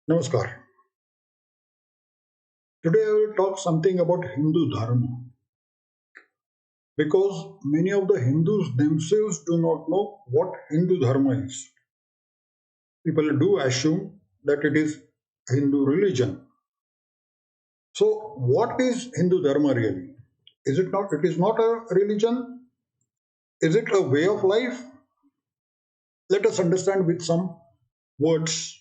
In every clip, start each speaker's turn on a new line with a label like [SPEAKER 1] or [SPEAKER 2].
[SPEAKER 1] Namaskar. Today I will talk something about Hindu Dharma because many of the Hindus themselves do not know what Hindu Dharma is. People do assume that it is Hindu religion. So what is Hindu Dharma really? Is it not? It is not a religion. Is it a way of life? Let us understand with some words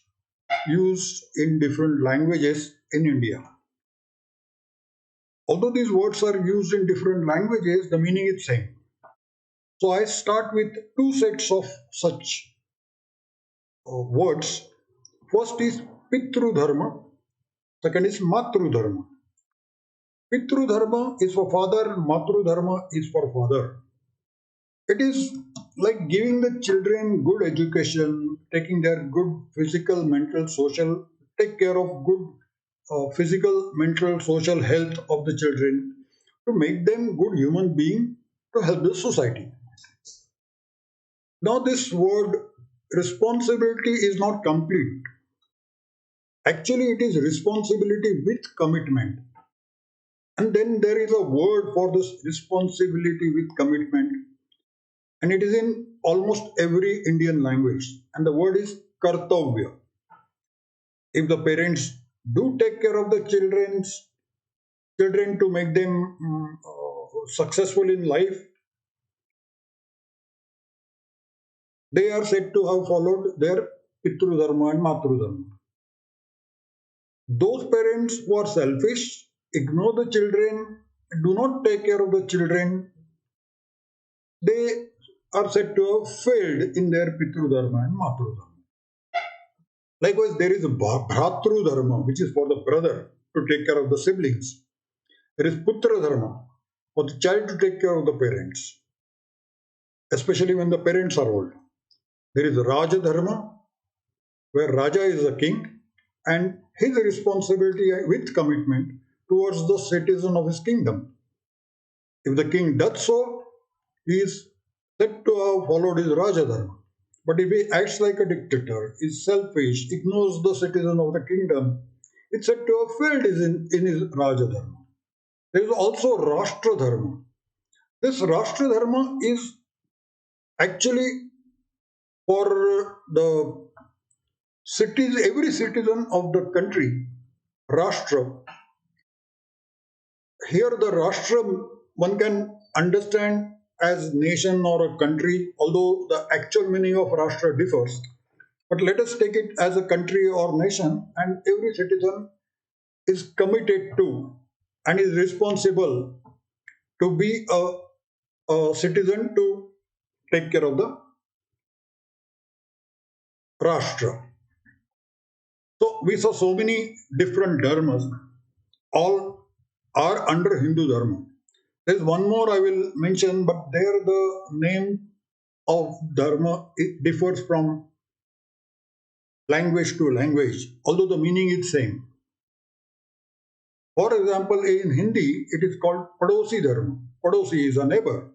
[SPEAKER 1] used in different languages in India. Although these words are used in different languages, the meaning is same. So I start with two sets of such words. First is Pitru Dharma, second is Matru Dharma. Pitru Dharma is for father, Matru Dharma is for father. It is like giving the children good education, taking their good physical, mental, social, take care of good physical, mental, social health of the children to make them good human being to help the society. Now, this word responsibility is not complete. Actually, it is responsibility with commitment. And then there is a word for this responsibility with commitment, and it is in almost every Indian language. And the word is kartavya. If the parents do take care of the children to make them successful in life, they are said to have followed their Pitru Dharma and Matru Dharma. Those parents who are selfish, ignore the children, do not take care of the children, they are said to have failed in their Pitru Dharma and Matru Dharma. Likewise, there is a Bhratru Dharma, which is for the brother to take care of the siblings. There is Putra Dharma, for the child to take care of the parents, especially when the parents are old. There is Raja Dharma, where Raja is a king, and his responsibility with commitment towards the citizen of his kingdom. If the king does so, he is said to have followed his Raja Dharma. But if he acts like a dictator, is selfish, ignores the citizen of the kingdom, it's said to have failed in his Raja Dharma. There is also Rashtra Dharma. This Rashtra Dharma is actually for the cities, every citizen of the country, Rashtra. Here, the Rashtra one can understand as nation or a country, although the actual meaning of Rashtra differs. But let us take it as a country or nation, and every citizen is committed to and is responsible to be a citizen to take care of the Rashtra. So we saw so many different dharmas, all are under Hindu Dharma. There's one more I will mention, but there the name of dharma it differs from language to language, although the meaning is same. For example, in Hindi, it is called Padosi Dharma. Padosi is a neighbor.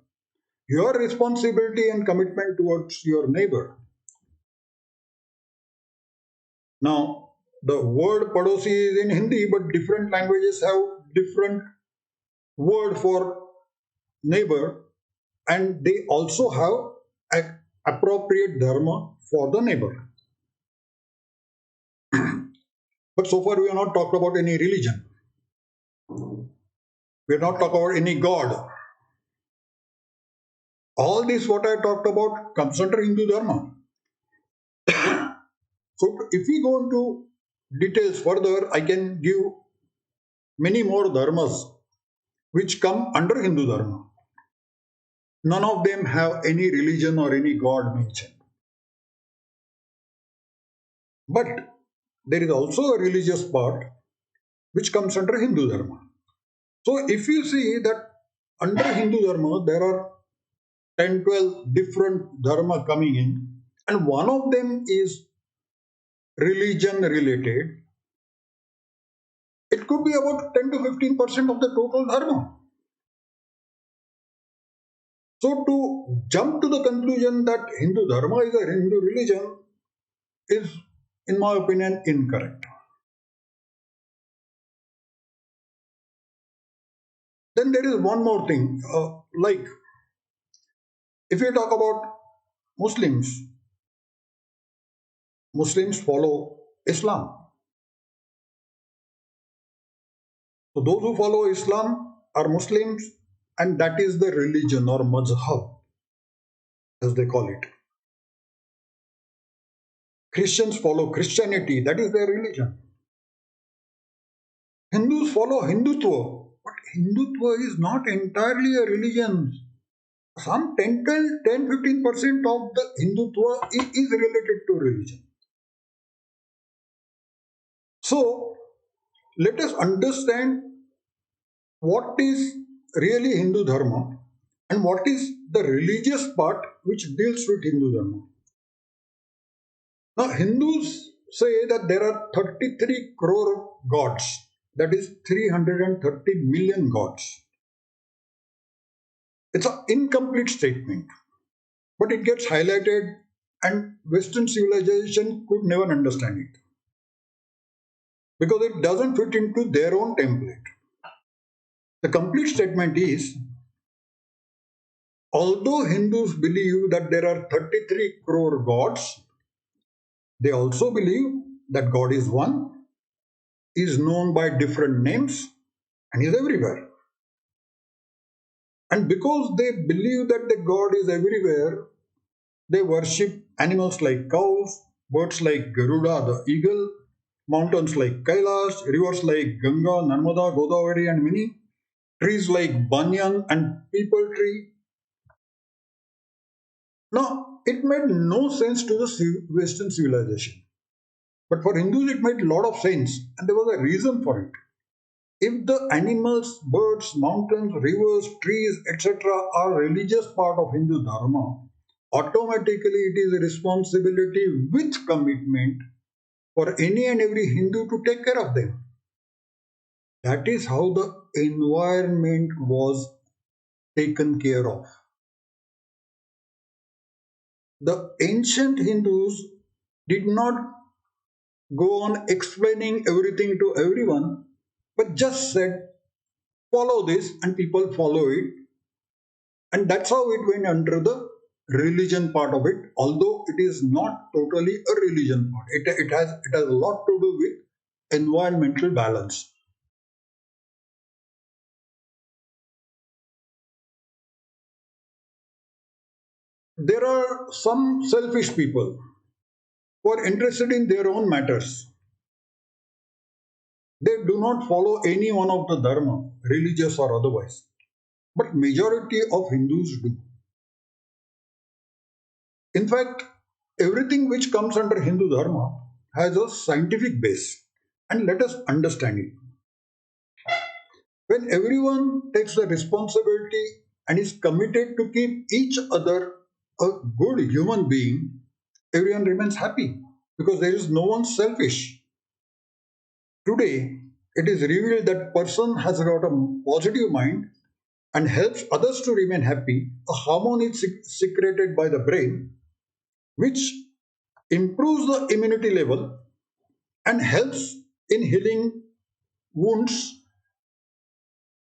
[SPEAKER 1] Your responsibility and commitment towards your neighbor. Now, the word Padosi is in Hindi, but different languages have different word for neighbor, and they also have an appropriate dharma for the neighbor. But so far, we have not talked about any religion. We have not talked about any god. All this, what I talked about, comes under Hindu Dharma. So, if we go into details further, I can give many more dharmas which come under Hindu Dharma. None of them have any religion or any god mentioned. But there is also a religious part which comes under Hindu Dharma. So, if you see that under Hindu Dharma, there are 10, 12 different dharma coming in, and one of them is religion related. It could be about 10 to 15% of the total dharma. So, to jump to the conclusion that Hindu Dharma is a Hindu religion is, in my opinion, incorrect. Then there is one more thing, like if you talk about Muslims, Muslims follow Islam. So those who follow Islam are Muslims, and that is the religion or mazhab, as they call it. Christians follow Christianity, that is their religion. Hindus follow Hindutva, but Hindutva is not entirely a religion. Some 10-15% of the Hindutva is related to religion. So let us understand what is really Hindu Dharma and what is the religious part which deals with Hindu Dharma. Now, Hindus say that there are 33 crore gods, that is 330 million gods. It's an incomplete statement, but it gets highlighted, and Western civilization could never understand it because it doesn't fit into their own template. The complete statement is, although Hindus believe that there are 33 crore gods, they also believe that God is one, is known by different names, and is everywhere. And because they believe that the God is everywhere, they worship animals like cows, birds like Garuda, the eagle, mountains like Kailash, rivers like Ganga, Narmada, Godavari, and many, trees like banyan and peepal tree. Now, it made no sense to the Western civilization. But for Hindus, it made a lot of sense, and there was a reason for it. If the animals, birds, mountains, rivers, trees, etc., are religious part of Hindu Dharma, automatically it is a responsibility with commitment for any and every Hindu to take care of them. That is how the environment was taken care of. The ancient Hindus did not go on explaining everything to everyone, but just said, follow this, and people follow it. And that's how it went under the religion part of it, although it is not totally a religion part. It has a lot to do with environmental balance. There are some selfish people who are interested in their own matters. They do not follow any one of the dharma, religious or otherwise. But majority of Hindus do. In fact, everything which comes under Hindu Dharma has a scientific base. And let us understand it. When everyone takes the responsibility and is committed to keep each other a good human being, everyone remains happy because there is no one selfish. Today, it is revealed that person has got a positive mind and helps others to remain happy. A hormone is secreted by the brain, which improves the immunity level and helps in healing wounds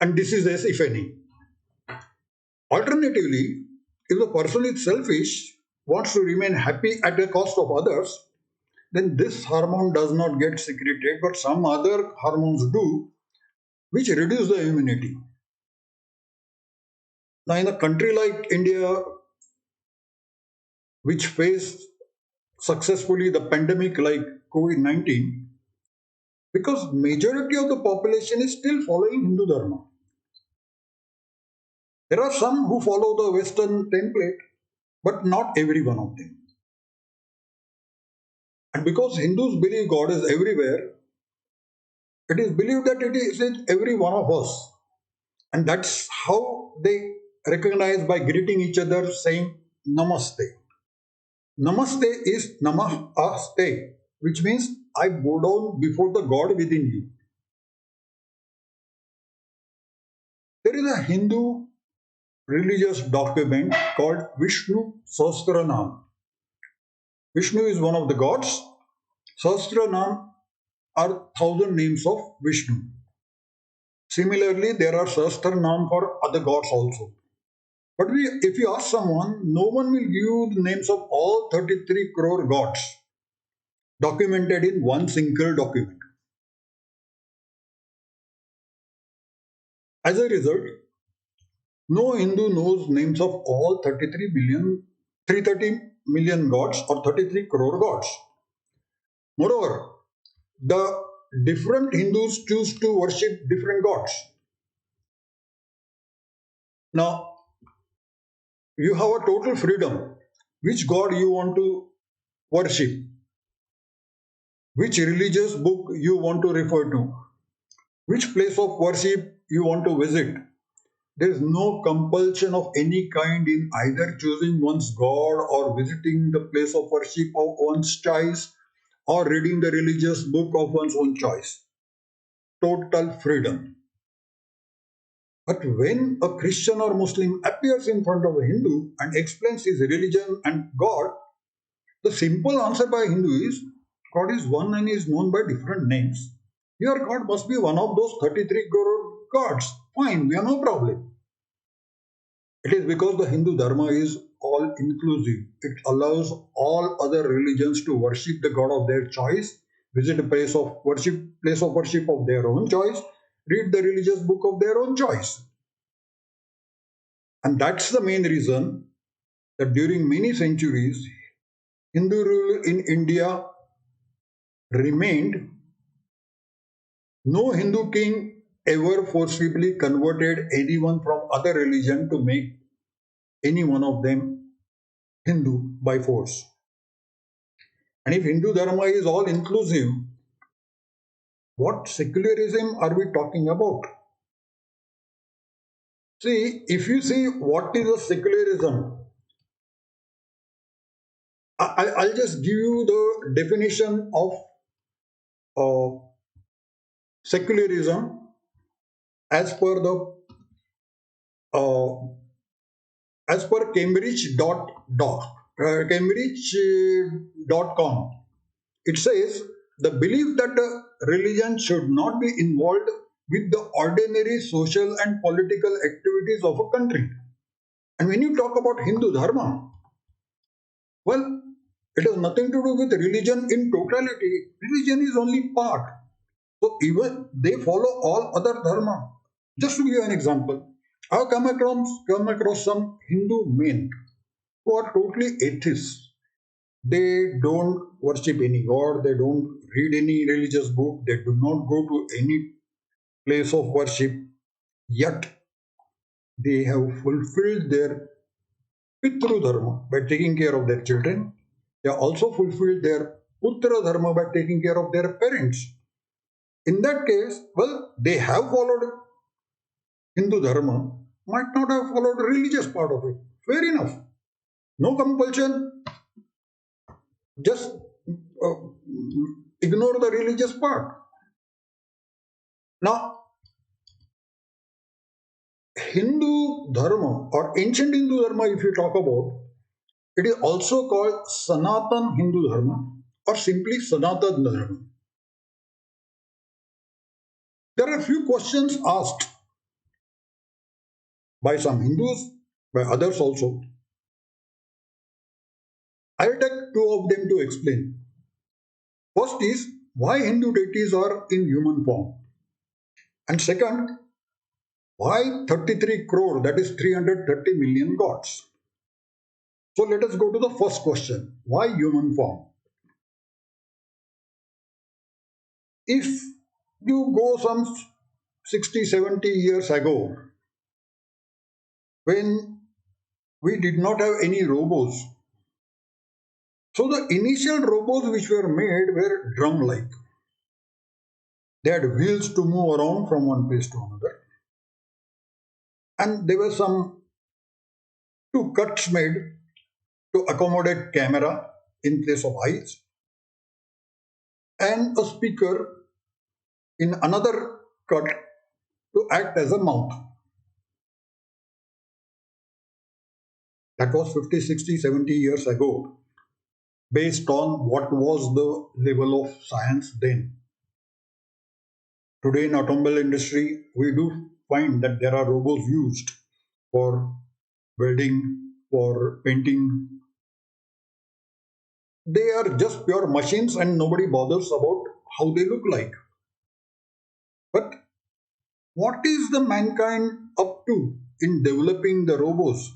[SPEAKER 1] and diseases, if any. Alternatively, if the person is selfish, wants to remain happy at the cost of others, then this hormone does not get secreted, but some other hormones do, which reduce the immunity. Now, in a country like India, which faced successfully the pandemic like COVID-19, because majority of the population is still following Hindu Dharma. There are some who follow the Western template, but not every one of them. And because Hindus believe God is everywhere, it is believed that it is in every one of us. And that's how they recognize by greeting each other saying Namaste. Namaste is Namaste, which means I bow down before the God within you. There is a Hindu religious document called Vishnu Sahasranam. Vishnu is one of the gods. Sahasranam are 1,000 names of Vishnu. Similarly, there are Sahasranam for other gods also. But if you ask someone, no one will give you the names of all 33 crore gods documented in one single document. As a result, no Hindu knows names of all 330 million gods or 33 crore gods. Moreover, the different Hindus choose to worship different gods. Now, you have a total freedom which god you want to worship, which religious book you want to refer to, which place of worship you want to visit. There is no compulsion of any kind in either choosing one's god or visiting the place of worship of one's choice or reading the religious book of one's own choice. Total freedom. But when a Christian or Muslim appears in front of a Hindu and explains his religion and God, the simple answer by Hindu is God is one and is known by different names. Your God must be one of those 33 crore gods. Fine, we have no problem. It is because the Hindu Dharma is all inclusive. It allows all other religions to worship the God of their choice, visit a place of worship of their own choice, read the religious book of their own choice. And that's the main reason that during many centuries, Hindu rule in India remained. No Hindu king ever forcibly converted anyone from other religion to make any one of them Hindu by force. And if Hindu Dharma is all inclusive, what secularism are we talking about? See, if you see what is a secularism, I'll just give you the definition of uh, secularism as per the uh, as per Cambridge.com. It says the belief that a religion should not be involved with the ordinary social and political activities of a country. And when you talk about Hindu Dharma, well, it has nothing to do with religion in totality. Religion is only part. So even they follow all other dharma. Just to give you an example, I've come across some Hindu men who are totally atheists. They don't worship any god, they don't read any religious book, they do not go to any place of worship, yet they have fulfilled their Pitru Dharma by taking care of their children. They have also fulfilled their Putra Dharma by taking care of their parents. In that case, well, they have followed Hindu Dharma, might not have followed the religious part of it. Fair enough. No compulsion, just uh, ignore the religious part. Now, Hindu Dharma or ancient Hindu Dharma, if you talk about, it is also called Sanatan Hindu Dharma or simply Sanatan Dharma. There are a few questions asked by some Hindus, by others also. I'll take two of them to explain. First is why Hindu deities are in human form. And second, why 33 crore, that is 330 million gods? So let us go to the first question. Why human form? If you go some 60, 70 years ago, when we did not have any robots, so the initial robots which were made were drum-like. They had wheels to move around from one place to another. And there were some two cuts made to accommodate camera in place of eyes and a speaker in another cut to act as a mouth. That was 50, 60, 70 years ago, based on what was the level of science then. Today in automobile industry, we do find that there are robots used for welding, for painting. They are just pure machines and nobody bothers about how they look like. But what is the mankind up to in developing the robots?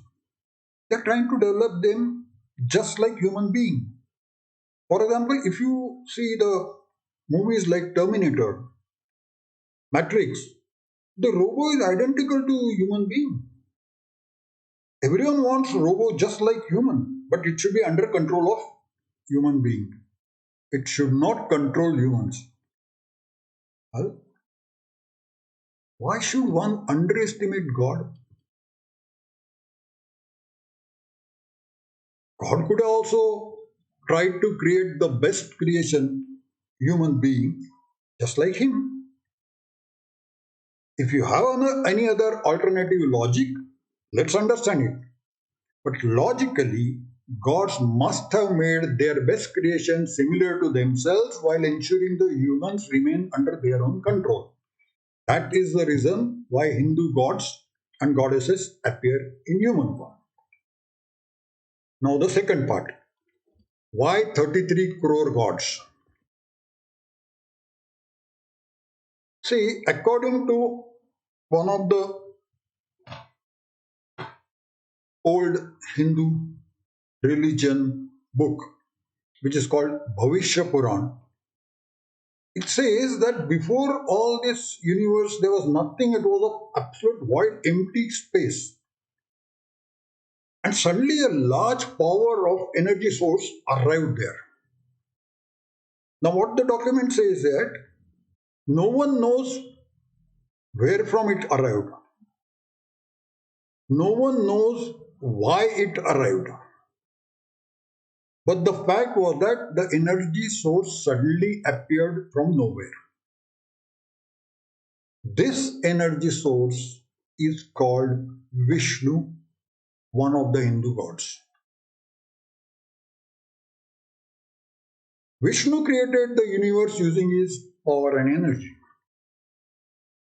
[SPEAKER 1] They're trying to develop them just like human being. For example, if you see the movies like Terminator, Matrix, the robot is identical to human being. Everyone wants robot just like human, but it should be under control of human being. It should not control humans. Well, why should one underestimate God? God could also try to create the best creation, human being, just like him. If you have any other alternative logic, let's understand it. But logically, gods must have made their best creation similar to themselves while ensuring the humans remain under their own control. That is the reason why Hindu gods and goddesses appear in human form. Now, the second part, why 33 crore gods? See, according to one of the old Hindu religion book, which is called Bhavishya Puran, it says that before all this universe, there was nothing, it was an absolute void, empty space. And suddenly a large power of energy source arrived there. Now, what the document says that no one knows where from it arrived. No one knows why it arrived. But the fact was that the energy source suddenly appeared from nowhere. This energy source is called Vishnu, one of the Hindu gods. Vishnu created the universe using his power and energy.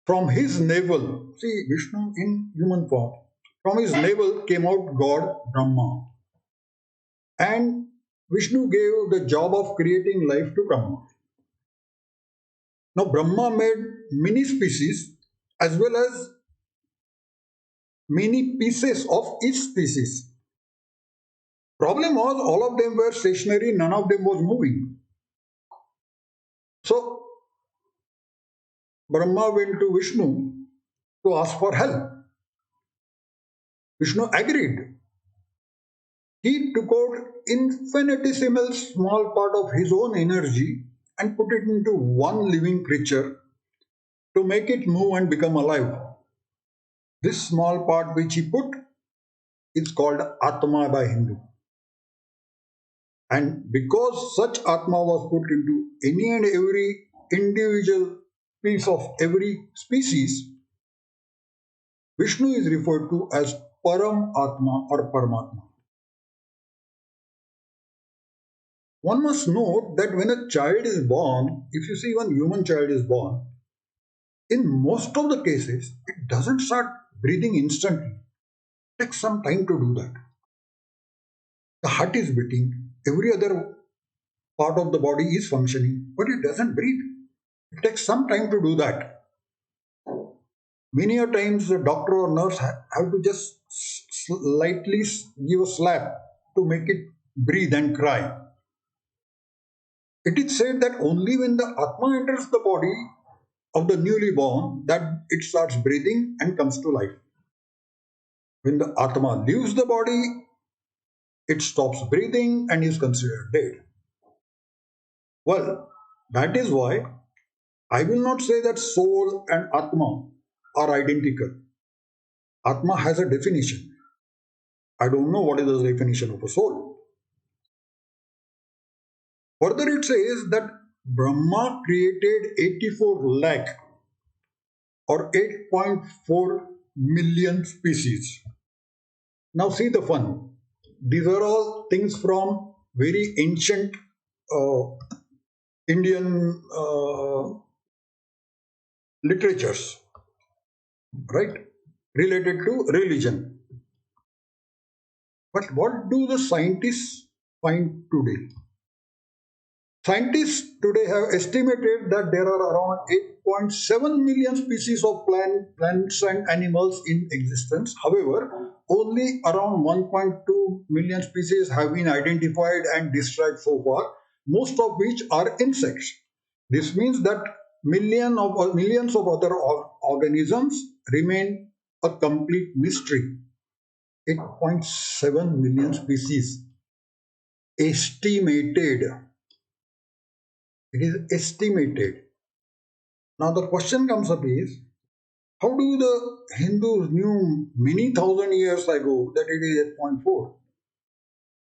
[SPEAKER 1] From his navel, see Vishnu in human form, from his navel came out God Brahma. And Vishnu gave the job of creating life to Brahma. Now Brahma made many species as well as many pieces of each species. Problem was all of them were stationary, none of them was moving. So Brahma went to Vishnu to ask for help. Vishnu agreed. He took out infinitesimal small part of his own energy and put it into one living creature to make it move and become alive. This small part which he put is called Atma by Hindu. And because such Atma was put into any and every individual piece of every species, Vishnu is referred to as Param Atma or Paramatma. One must note that when a child is born, if you see one human child is born, in most of the cases, it doesn't start breathing instantly. It takes some time to do that. The heart is beating, every other part of the body is functioning, but it doesn't breathe. It takes some time to do that. Many a times the doctor or nurse have to just slightly give a slap to make it breathe and cry. It is said that only when the Atma enters the body of the newly born that it starts breathing and comes to life. When the Atma leaves the body, it stops breathing and is considered dead. Well, that is why I will not say that soul and Atma are identical. Atma has a definition. I don't know what is the definition of a soul. Further, it says that Brahma created 84 lakh or 8.4 million species. Now, see the fun. These are all things from very ancient uh, Indian literatures, right, related to religion. But what do the scientists find today? Scientists today have estimated that there are around 8.7 million species of plants and animals in existence. However, only around 1.2 million species have been identified and described so far, most of which are insects. This means that millions of other organisms remain a complete mystery. 8.7 million species estimated. It is estimated. Now the question comes up is, how do the Hindus knew many thousand years ago that it is 8.4?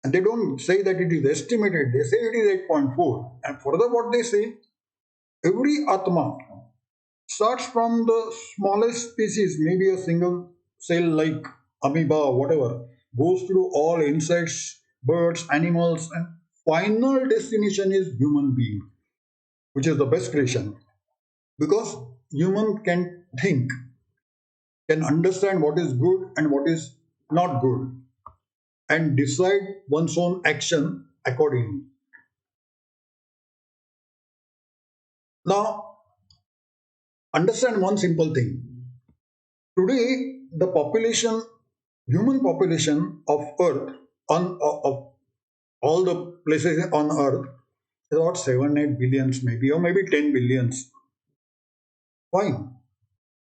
[SPEAKER 1] And they don't say that it is estimated, they say it is 8.4. And further what they say, every Atma starts from the smallest species, maybe a single cell like amoeba, whatever, goes through all insects, birds, animals, and final destination is human being, which is the best creation. Because human can think, can understand what is good and what is not good, and decide one's own action accordingly. Now, understand one simple thing. Today, the population, human population of Earth, of all the places on Earth, is about 7, 8 billions, maybe, or maybe 10 billions. Fine.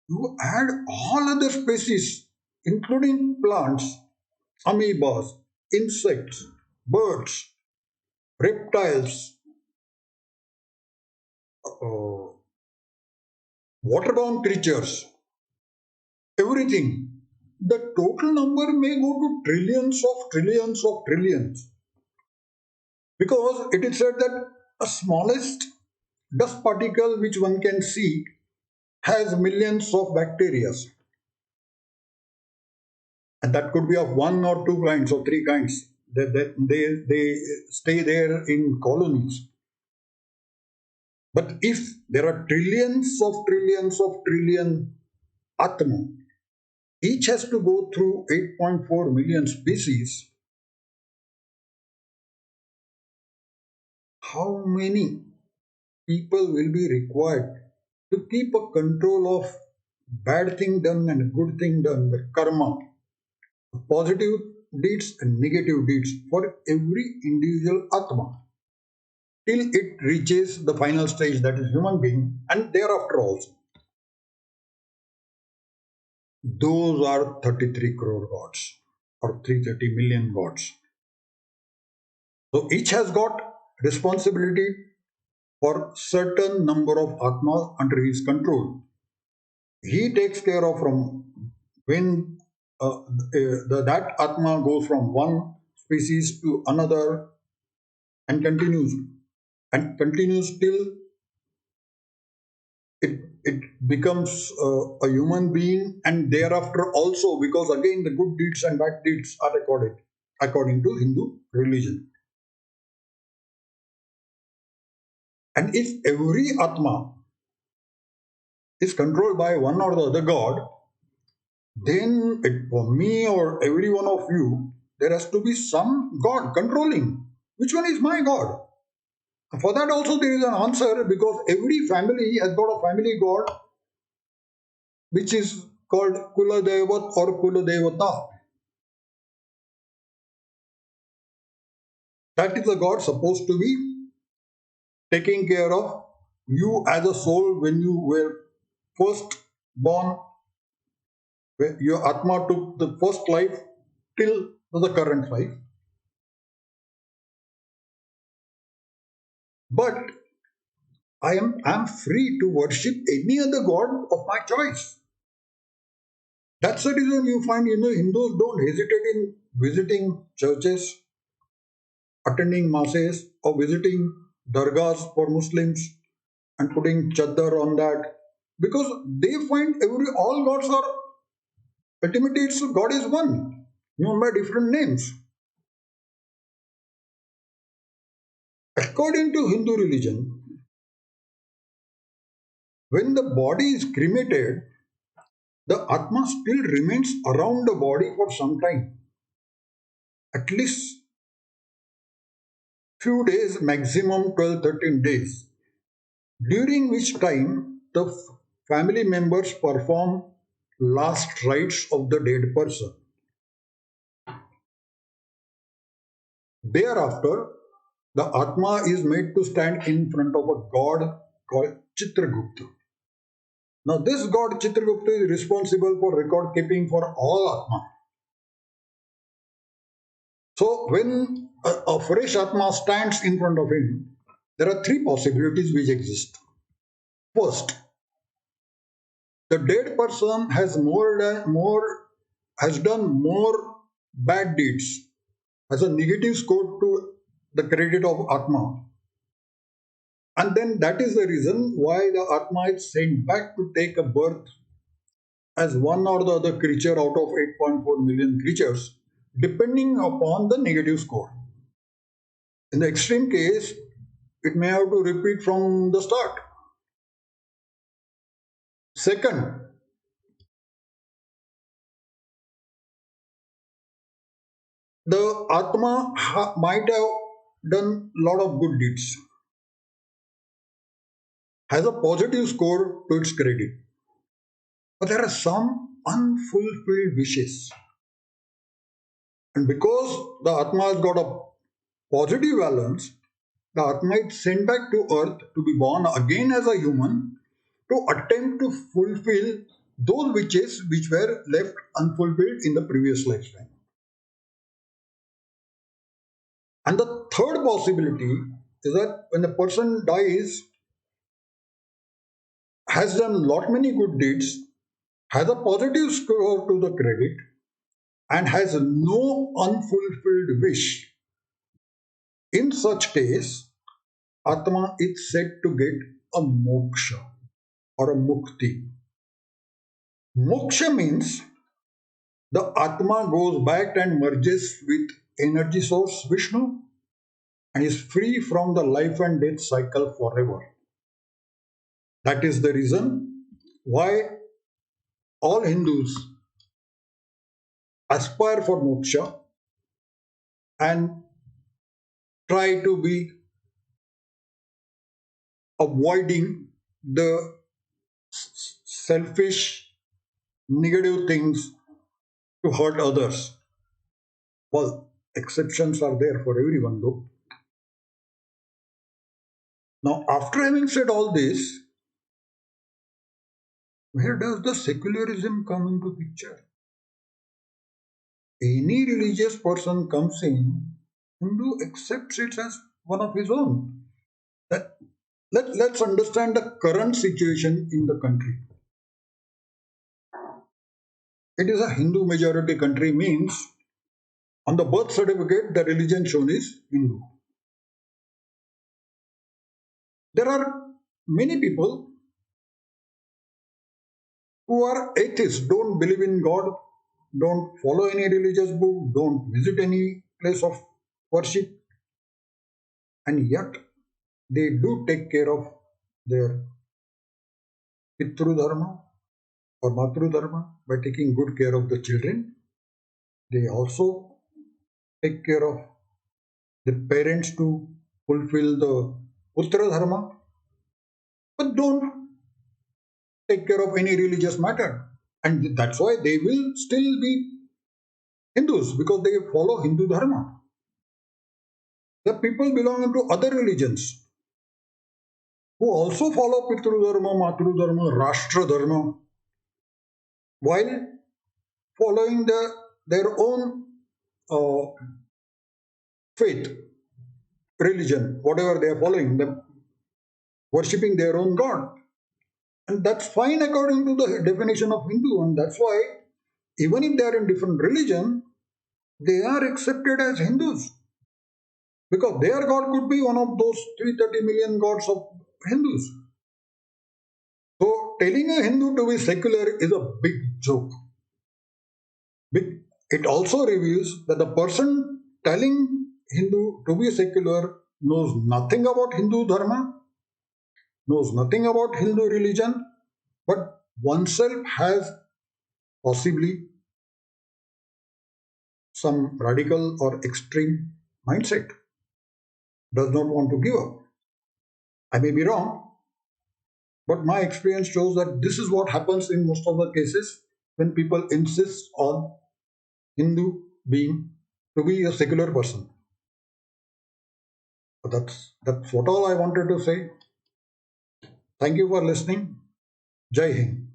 [SPEAKER 1] You add all other species, including plants, amoebas, insects, birds, reptiles, waterborne creatures, everything. The total number may go to trillions of trillions of trillions, because it is said that a smallest dust particle which one can see has millions of bacteria, and that could be of one or two kinds or three kinds. They stay there in colonies. But if there are trillions of trillion Atma, each has to go through 8.4 million species, how many people will be required to keep a control of bad thing done and good thing done, the karma, positive deeds and negative deeds for every individual Atma, till it reaches the final stage, that is human being, and thereafter also. Those are 33 crore gods or 330 million gods. So each has got responsibility for certain number of Atmas under his control. He takes care of from when that Atma goes from one species to another and continues till it becomes a human being, and thereafter also, because again the good deeds and bad deeds are recorded according to Hindu religion. And if every Atma is controlled by one or the other god, then for me or every one of you, there has to be some god controlling. Which one is my god? For that also there is an answer, because every family has got a family god which is called Kula Devat or Kula Devata. That is the god supposed to be taking care of you as a soul when you were first born, when your Atma took the first life till the current life. But I am free to worship any other god of my choice. That's the reason you find Hindus don't hesitate in visiting churches, attending masses, or visiting dargahs for Muslims and putting chadar on that, because they find all gods are ultimately God is one, known by different names. According to Hindu religion, When the body is cremated, the Atma still remains around the body for some time, at least few days, maximum 12, 13 days, during which time the family members perform last rites of the dead person. Thereafter, the Atma is made to stand in front of a god called Chitragupta. Now, this god Chitragupta is responsible for record keeping for all Atma. So, when a fresh Atma stands in front of him, there are three possibilities which exist. First, the dead person has done more bad deeds, has a negative score to the credit of Atma. And then that is the reason why the Atma is sent back to take a birth as one or the other creature out of 8.4 million creatures, depending upon the negative score. In the extreme case, it may have to repeat from the start. Second, the Atma might have done a lot of good deeds, has a positive score to its credit. But there are some unfulfilled wishes. And because the Atma has got a positive balance, the Atma is sent back to earth to be born again as a human to attempt to fulfill those wishes which were left unfulfilled in the previous lifetime. And the third possibility is that when a person dies, has done lot many good deeds, has a positive score to the credit, and has no unfulfilled wish. In such case, Atma is said to get a moksha or a mukti. Moksha means the Atma goes back and merges with energy source Vishnu and is free from the life and death cycle forever. That is the reason why all Hindus aspire for moksha and try to be avoiding the selfish, negative things to hurt others. Well, exceptions are there for everyone though. Now, after having said all this, where does the secularism come into picture? Any religious person comes in, Hindu accepts it as one of his own. Let's understand the current situation in the country. It is a Hindu majority country, means on the birth certificate, the religion shown is Hindu. There are many people who are atheists, don't believe in God, don't follow any religious book, don't visit any place of worship, and yet they do take care of their Pitru Dharma or Matru Dharma by taking good care of the children. They also take care of the parents to fulfill the Putra Dharma, but don't take care of any religious matter. And that's why they will still be Hindus because they follow Hindu Dharma. The people belonging to other religions who also follow Pitru Dharma, Matru Dharma, Rashtra Dharma, while following their own uh, faith, religion, whatever they are following, them worshipping their own God. And that's fine according to the definition of Hindu. And that's why, even if they are in different religion, they are accepted as Hindus. Because their God could be one of those 330 million gods of Hindus. So telling a Hindu to be secular is a big joke. It also reveals that the person telling Hindu to be secular knows nothing about Hindu Dharma, knows nothing about Hindu religion, but oneself has possibly some radical or extreme mindset, does not want to give up. I may be wrong, but my experience shows that this is what happens in most of the cases when people insist on Hindu being to be a secular person. So that's what all I wanted to say. Thank you for listening. Jai Hind.